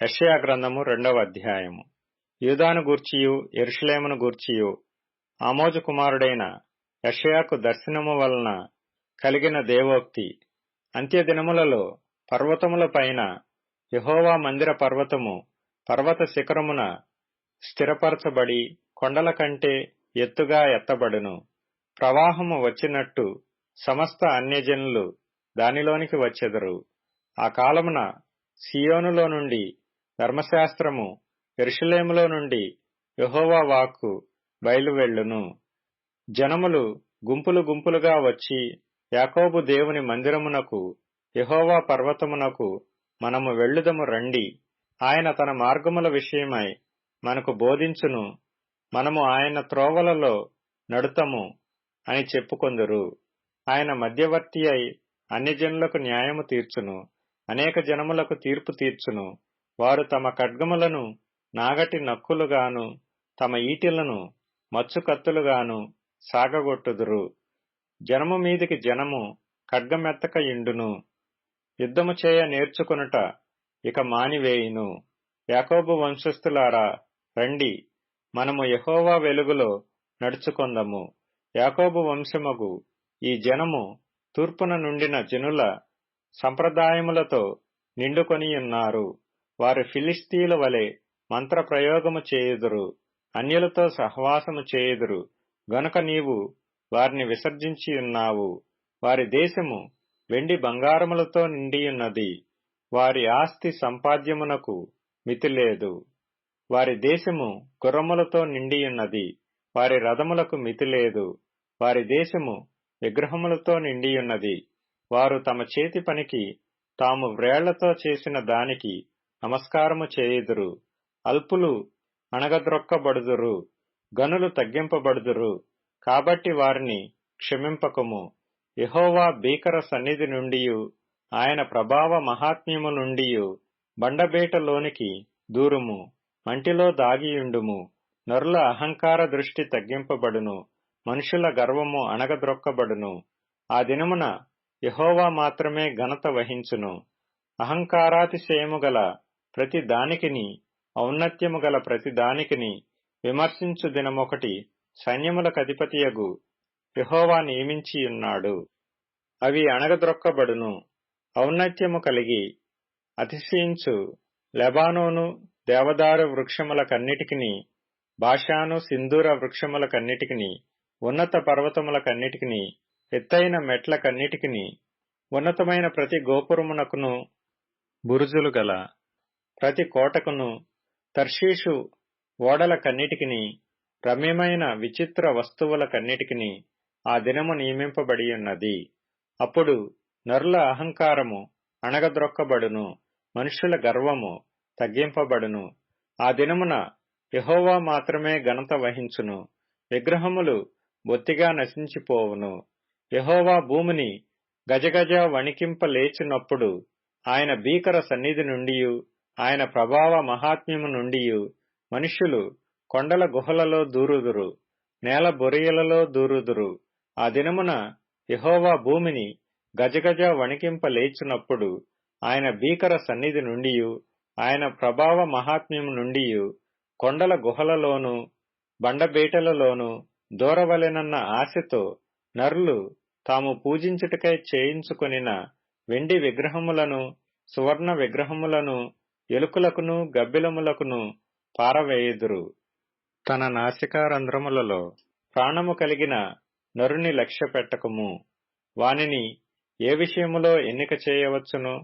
యెషయా గ్రంథము 2వ అధ్యాయము. యూదాను గూర్చియు యెరూషలేమును గూర్చియు ఆమోజు కుమారుడైన యెషయాకు దర్శనము వలన కలిగిన దేవోక్తి. అంత్యదినములలో పర్వతముల పైన యెహోవా మందిర పర్వతము పర్వత శిఖరమున స్థిరపరచబడి కొండల కంటే ఎత్తుగా ఎత్తబడును. ప్రవాహము వచ్చినట్టు సమస్త అన్యజనులు దానిలోనికి వచ్చెదరు. ఆ కాలమున సీయోనులో నుండి ధర్మశాస్త్రము, యెరూషలేములో నుండి యెహోవా వాక్కు బయలువెళ్ళును. జనములు గుంపులు గుంపులుగా వచ్చి యాకోబు దేవుని మందిరమునకు, యెహోవా పర్వతమునకు మనము వెళ్ళుదము రండి. ఆయన తన మార్గముల విషయమై మనకు బోధించును. మనము ఆయన త్రోవలలో నడుతము అని చెప్పుకొందురు. ఆయన మధ్యవర్తి అయి అన్యజనులకు న్యాయము తీర్చును, అనేక జనములకు తీర్పు తీర్చును. వారు తమ ఖడ్గములను నాగటి నక్కులుగాను తమ ఈటెలను మచ్చు కత్తులుగాను సాగగొట్టుదురు. జనము మీదికి జనము ఖడ్గమెత్తక ఇండును. యుద్ధము చేయ నేర్చుకొనుట ఇక మానివేయును. యాకోబు వంశస్థులారా రండి, మనము యెహోవా వెలుగులో నడుచుకొందము. యాకోబు వంశమగు ఈ జనము తూర్పున నుండిన జనుల సంప్రదాయములతో నిండుకొనియున్నారు. వారు ఫిలిష్తీయుల వలె మంత్ర ప్రయోగము చేయుదురు, అన్యులతో సహవాసము చేయుదురు. గనుక నీవు వారిని విసర్జించియున్నావు. వారి దేశము వెండి బంగారములతో నిండియున్నది. వారి ఆస్తి సంపాద్యమునకు మితిలేదు. వారి దేశము గుర్రములతో నిండియున్నది. వారి రథములకు మితిలేదు. వారి దేశము విగ్రహములతో నిండియున్నది. వారు తమ చేతి పనికి తాము వ్రేళ్లతో చేసిన దానికి నమస్కారము చేయుదురు. అల్పులు అణగద్రొక్కబడుదురు, గనులు తగ్గింపబడుదురు. కాబట్టి వారిని క్షమింపకము. యెహోవా భీకర సన్నిధి నుండియు ఆయన ప్రభావ మహాత్మ్యము నుండియు బండబేటలోనికి దూరుము. మంటిలో దాగియుండుము. నరుల అహంకార దృష్టి తగ్గింపబడును, మనుషుల గర్వము అణగద్రొక్కబడును. ఆ దినమున యెహోవా మాత్రమే ఘనత వహించును. అహంకారాతిశయము గల ప్రతి దానికిని, ఔన్నత్యము గల ప్రతి దానికిని విమర్శించు దినమొకటి సైన్యములకధిపతియగు యెహోవా నియమించియున్నాడు. అవి అణగద్రొక్కబడును. ఔన్నత్యము కలిగి అతిశయించు లెబానోను దేవదారు వృక్షములకన్నిటికిని, బాషాను సింధూర వృక్షములకన్నిటికిని, ఉన్నత పర్వతములకన్నిటికిని, ఎత్తైన మెట్లకన్నిటికిని, ఉన్నతమైన ప్రతి గోపురమునకును, బురుజులు గల ప్రతి కోటకును, తర్షీషు ఓడలకన్నిటికిని, రమ్యమైన విచిత్ర వస్తువులకన్నిటికిని ఆ దినము నియమింపబడియున్నది. అప్పుడు నరుల అహంకారము అణగద్రొక్కబడును, మనుష్యుల గర్వము తగ్గింపబడును. ఆ దినమున యెహోవా మాత్రమే ఘనత వహించును. విగ్రహములు బొత్తిగా నశించిపోవును. యెహోవా భూమిని గజగజ వణికింపలేచినప్పుడు ఆయన భీకర సన్నిధి నుండియు ఆయన ప్రభావ మహాత్మ్యము నుండియు మనుష్యులు కొండల గుహలలో దూరుదురు, నేల బొరియలలో దూరుదురు. ఆ దినమున యెహోవా భూమిని గజగజ వణికింపలేచినప్పుడు ఆయన భీకర సన్నిధి నుండియు ఆయన ప్రభావ మహాత్మ్యము నుండియు కొండల గుహలలోను బండబేటలలోను దూరవలెనన్న ఆశతో నరులు తాము పూజించుటకై చేయించుకొనిన వెండి విగ్రహములను, సువర్ణ విగ్రహములను ఎలుకలకును గబ్బిలములకును పారవేయుదురు. తన నాసికారంధ్రములలో ప్రాణము కలిగిన నరుని లక్ష్యపెట్టకము. వానిని ఏ విషయములో ఎన్నిక చేయవచ్చును?